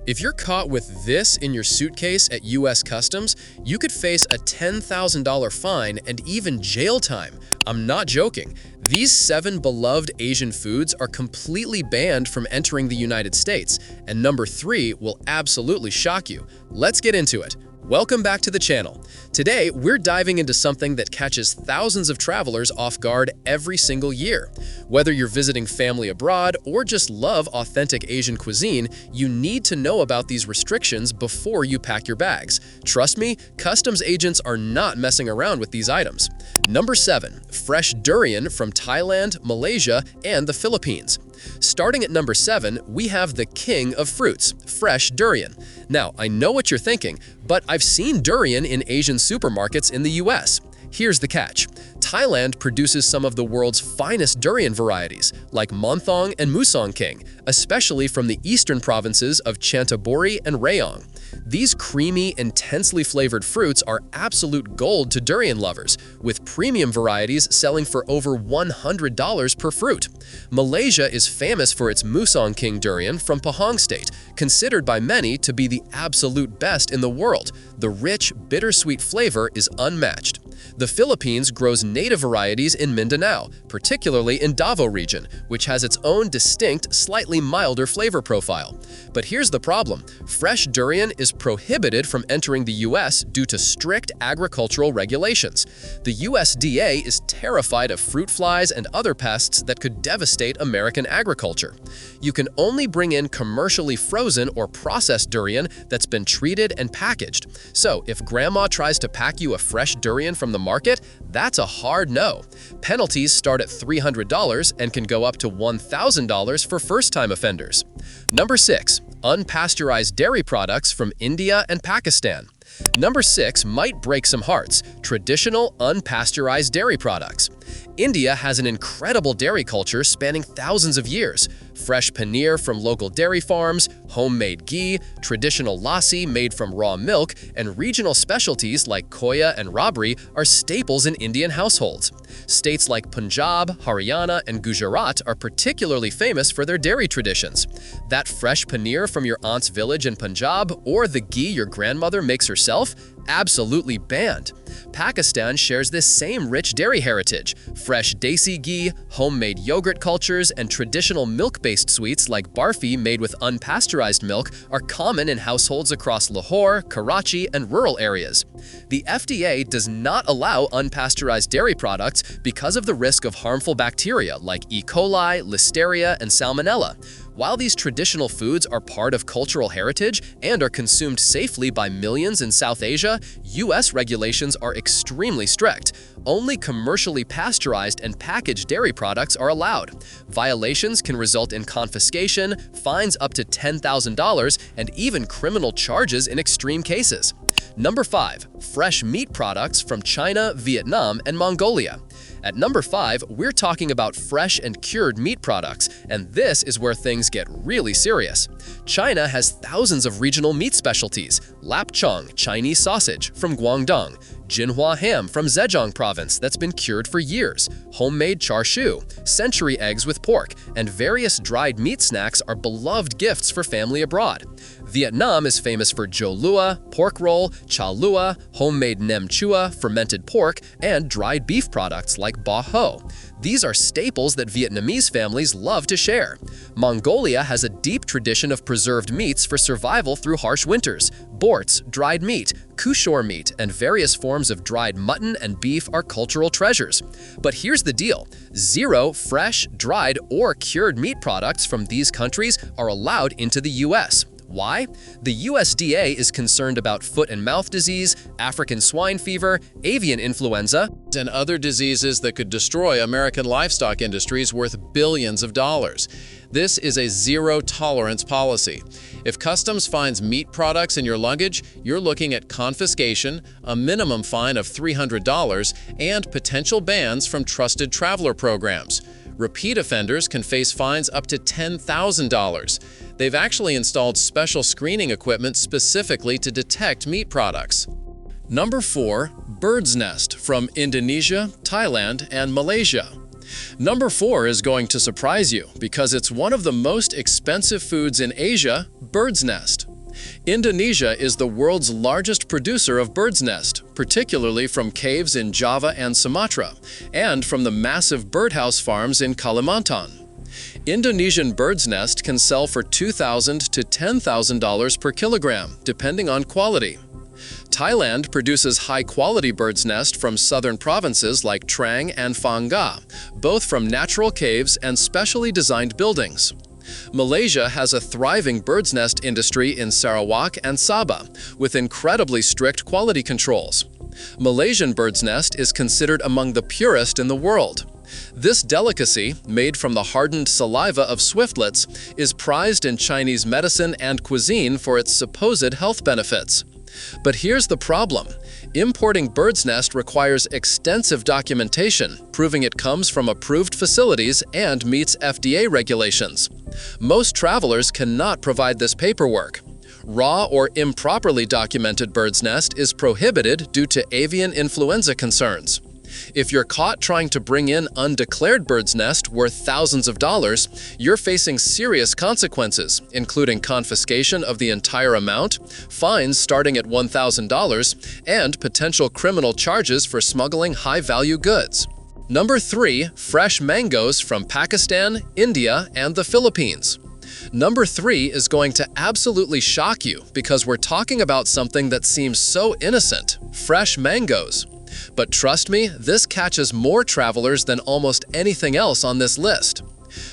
If you're caught with this in your suitcase at U.S. Customs, you could face a $10,000 fine and even jail time. I'm not joking. These 7 beloved Asian foods are completely banned from entering the United States, and number 3 will absolutely shock you. Let's get into it. Welcome back to the channel. Today, we're diving into something that catches thousands of travelers off guard every single year. Whether you're visiting family abroad or just love authentic Asian cuisine, you need to know about these restrictions before you pack your bags. Trust me, customs agents are not messing around with these items. Number 7. Fresh durian from Thailand, Malaysia, and the Philippines. Starting at number 7, we have the king of fruits, fresh durian. Now, I know what you're thinking, but I've seen durian in Asian supermarkets in the US. Here's the catch. Thailand produces some of the world's finest durian varieties, like Monthong and Musong King, especially from the eastern provinces of Chanthaburi and Rayong. These creamy, intensely flavored fruits are absolute gold to durian lovers, with premium varieties selling for over $100 per fruit. Malaysia is famous for its Musong King durian from Pahang State, considered by many to be the absolute best in the world. The rich, bittersweet flavor is unmatched. The Philippines grows native varieties in Mindanao, particularly in Davao region, which has its own distinct, slightly milder flavor profile. But here's the problem. Fresh durian is prohibited from entering the US due to strict agricultural regulations. The USDA is terrified of fruit flies and other pests that could devastate American agriculture. You can only bring in commercially frozen or processed durian that's been treated and packaged. So if grandma tries to pack you a fresh durian from the market, that's a hard no. Penalties start at $300 and can go up to $1,000 for first-time offenders. Number 6. Unpasteurized dairy products from India and Pakistan. Number 6 might break some hearts: traditional unpasteurized dairy products. India has an incredible dairy culture spanning thousands of years. Fresh paneer from local dairy farms, homemade ghee, traditional lassi made from raw milk, and regional specialties like koya and rabri are staples in Indian households. States like Punjab, Haryana, and Gujarat are particularly famous for their dairy traditions. That fresh paneer from your aunt's village in Punjab or the ghee your grandmother makes herself? Absolutely banned. Pakistan shares this same rich dairy heritage. Fresh desi ghee, homemade yogurt cultures, and traditional milk-based sweets like barfi made with unpasteurized milk are common in households across Lahore, Karachi, and rural areas. The FDA does not allow unpasteurized dairy products because of the risk of harmful bacteria like E. coli, Listeria, and Salmonella. While these traditional foods are part of cultural heritage and are consumed safely by millions in South Asia, U.S. regulations are extremely strict. Only commercially pasteurized and packaged dairy products are allowed. Violations can result in confiscation, fines up to $10,000, and even criminal charges in extreme cases. Number 5. Fresh meat products from China, Vietnam, and Mongolia. At number 5, we're talking about fresh and cured meat products, and this is where things get really serious. China has thousands of regional meat specialties: lapchong, Chinese sausage from Guangdong, Jinhua ham from Zhejiang province that's been cured for years, homemade char siu, century eggs with pork, and various dried meat snacks are beloved gifts for family abroad. Vietnam is famous for jo lua, pork roll, cha lua, homemade nem chua, fermented pork, and dried beef products like ba ho. These are staples that Vietnamese families love to share. Mongolia has a deep tradition of preserved meats for survival through harsh winters. Borts, dried meat, kushor meat, and various forms of dried mutton and beef are cultural treasures. But here's the deal: 0 fresh, dried, or cured meat products from these countries are allowed into the U.S. Why? The USDA is concerned about foot and mouth disease, African swine fever, avian influenza, and other diseases that could destroy American livestock industries worth billions of dollars. This is a zero-tolerance policy. If customs finds meat products in your luggage, you're looking at confiscation, a minimum fine of $300, and potential bans from trusted traveler programs. Repeat offenders can face fines up to $10,000. They've actually installed special screening equipment specifically to detect meat products. Number 4. Bird's nest from Indonesia, Thailand, and Malaysia. Number 4 is going to surprise you because it's one of the most expensive foods in Asia: bird's nest. Indonesia is the world's largest producer of bird's nest, particularly from caves in Java and Sumatra, and from the massive birdhouse farms in Kalimantan. Indonesian bird's nest can sell for $2,000 to $10,000 per kilogram, depending on quality. Thailand produces high-quality bird's nest from southern provinces like Trang and Phang Nga, both from natural caves and specially designed buildings. Malaysia has a thriving bird's nest industry in Sarawak and Sabah, with incredibly strict quality controls. Malaysian bird's nest is considered among the purest in the world. This delicacy, made from the hardened saliva of swiftlets, is prized in Chinese medicine and cuisine for its supposed health benefits. But here's the problem. Importing bird's nest requires extensive documentation, proving it comes from approved facilities and meets FDA regulations. Most travelers cannot provide this paperwork. Raw or improperly documented bird's nest is prohibited due to avian influenza concerns. If you're caught trying to bring in undeclared bird's nest worth thousands of dollars, you're facing serious consequences, including confiscation of the entire amount, fines starting at $1,000, and potential criminal charges for smuggling high-value goods. Number 3. Fresh mangoes from Pakistan, India, and the Philippines. Number 3 is going to absolutely shock you because we're talking about something that seems so innocent: fresh mangoes. But trust me, this catches more travelers than almost anything else on this list.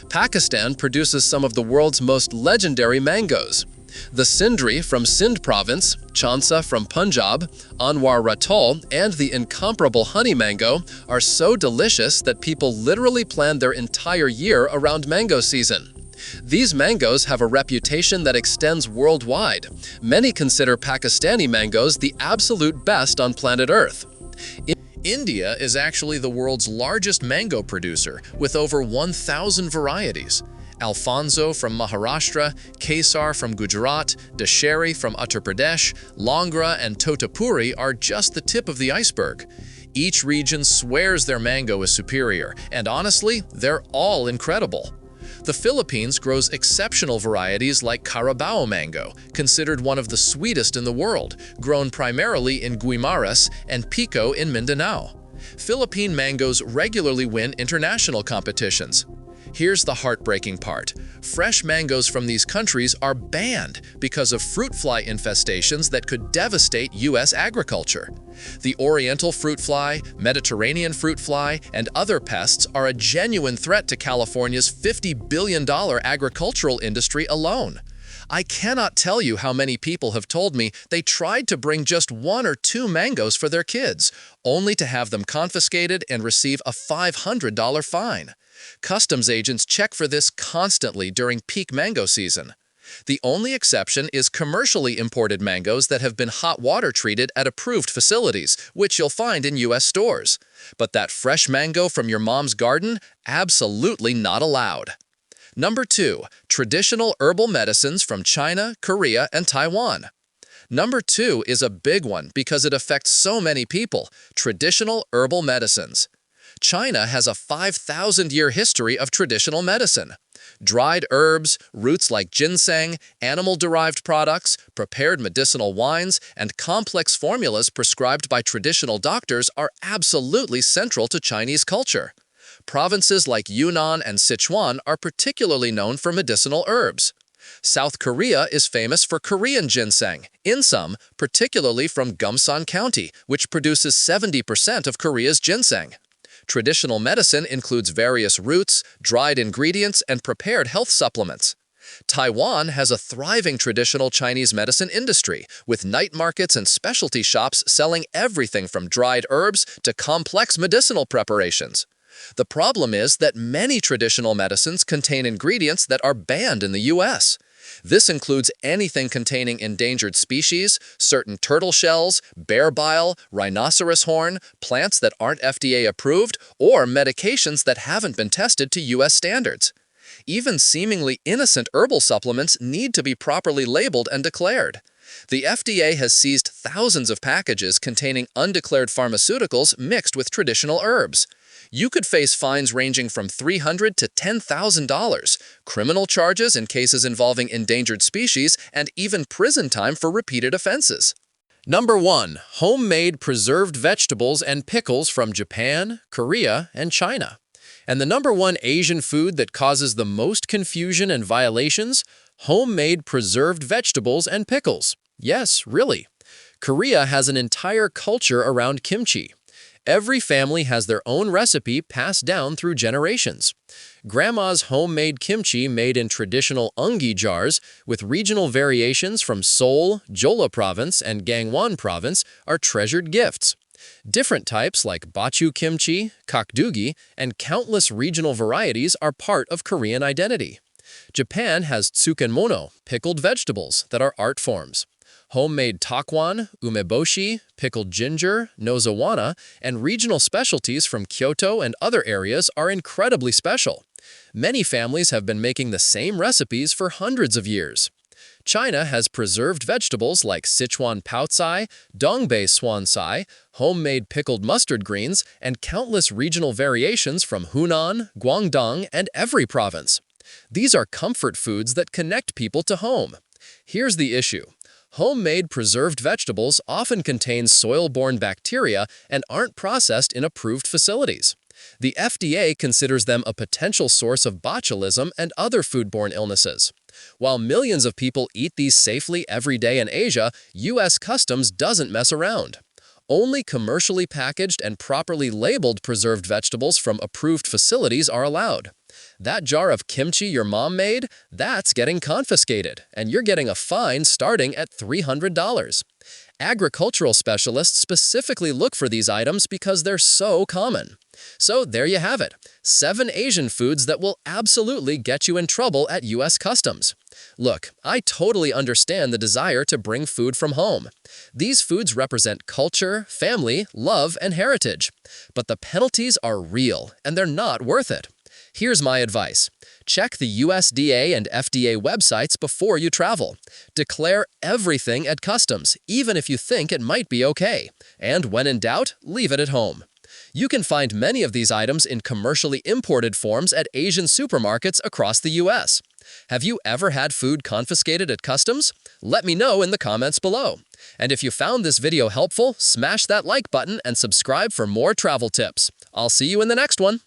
Pakistan produces some of the world's most legendary mangoes. The Sindri from Sindh province, Chansa from Punjab, Anwar Ratol, and the incomparable honey mango are so delicious that people literally plan their entire year around mango season. These mangoes have a reputation that extends worldwide. Many consider Pakistani mangoes the absolute best on planet Earth. India is actually the world's largest mango producer, with over 1,000 varieties. Alfonso from Maharashtra, Kesar from Gujarat, Dasheri from Uttar Pradesh, Langra and Totapuri are just the tip of the iceberg. Each region swears their mango is superior, and honestly, they're all incredible. The Philippines grows exceptional varieties like Carabao mango, considered one of the sweetest in the world, grown primarily in Guimaras and Pico in Mindanao. Philippine mangoes regularly win international competitions. Here's the heartbreaking part. Fresh mangoes from these countries are banned because of fruit fly infestations that could devastate U.S. agriculture. The Oriental fruit fly, Mediterranean fruit fly, and other pests are a genuine threat to California's $50 billion agricultural industry alone. I cannot tell you how many people have told me they tried to bring just 1 or 2 mangoes for their kids, only to have them confiscated and receive a $500 fine. Customs agents check for this constantly during peak mango season. The only exception is commercially imported mangoes that have been hot water treated at approved facilities, which you'll find in U.S. stores. But that fresh mango from your mom's garden? Absolutely not allowed. Number 2. Traditional herbal medicines from China, Korea, and Taiwan. Number 2 is a big one because it affects so many people: traditional herbal medicines. China has a 5,000-year history of traditional medicine. Dried herbs, roots like ginseng, animal-derived products, prepared medicinal wines, and complex formulas prescribed by traditional doctors are absolutely central to Chinese culture. Provinces like Yunnan and Sichuan are particularly known for medicinal herbs. South Korea is famous for Korean ginseng, insum, particularly from Gumsan County, which produces 70% of Korea's ginseng. Traditional medicine includes various roots, dried ingredients, and prepared health supplements. Taiwan has a thriving traditional Chinese medicine industry, with night markets and specialty shops selling everything from dried herbs to complex medicinal preparations. The problem is that many traditional medicines contain ingredients that are banned in the U.S. This includes anything containing endangered species, certain turtle shells, bear bile, rhinoceros horn, plants that aren't FDA approved, or medications that haven't been tested to U.S. standards. Even seemingly innocent herbal supplements need to be properly labeled and declared. The FDA has seized thousands of packages containing undeclared pharmaceuticals mixed with traditional herbs. You could face fines ranging from $300 to $10,000, criminal charges in cases involving endangered species, and even prison time for repeated offenses. Number 1. Homemade preserved vegetables and pickles from Japan, Korea, and China. And the number 1 Asian food that causes the most confusion and violations? Homemade preserved vegetables and pickles. Yes, really. Korea has an entire culture around kimchi. Every family has their own recipe passed down through generations. Grandma's homemade kimchi made in traditional ungi jars with regional variations from Seoul, Jeolla Province, and Gangwon Province are treasured gifts. Different types like bachu kimchi, kakdugi, and countless regional varieties are part of Korean identity. Japan has tsukenmono, pickled vegetables, that are art forms. Homemade takwan, umeboshi, pickled ginger, nozawana, and regional specialties from Kyoto and other areas are incredibly special. Many families have been making the same recipes for hundreds of years. China has preserved vegetables like Sichuan paotsai, dongbei swansai, homemade pickled mustard greens, and countless regional variations from Hunan, Guangdong, and every province. These are comfort foods that connect people to home. Here's the issue. Homemade preserved vegetables often contain soil-borne bacteria and aren't processed in approved facilities. The FDA considers them a potential source of botulism and other foodborne illnesses. While millions of people eat these safely every day in Asia, U.S. Customs doesn't mess around. Only commercially packaged and properly labeled preserved vegetables from approved facilities are allowed. That jar of kimchi your mom made, that's getting confiscated, and you're getting a fine starting at $300. Agricultural specialists specifically look for these items because they're so common. So there you have it, 7 Asian foods that will absolutely get you in trouble at U.S. Customs. Look, I totally understand the desire to bring food from home. These foods represent culture, family, love, and heritage. But the penalties are real, and they're not worth it. Here's my advice. Check the USDA and FDA websites before you travel. Declare everything at customs, even if you think it might be okay. And when in doubt, leave it at home. You can find many of these items in commercially imported forms at Asian supermarkets across the U.S. Have you ever had food confiscated at customs? Let me know in the comments below. And if you found this video helpful, smash that like button and subscribe for more travel tips. I'll see you in the next one.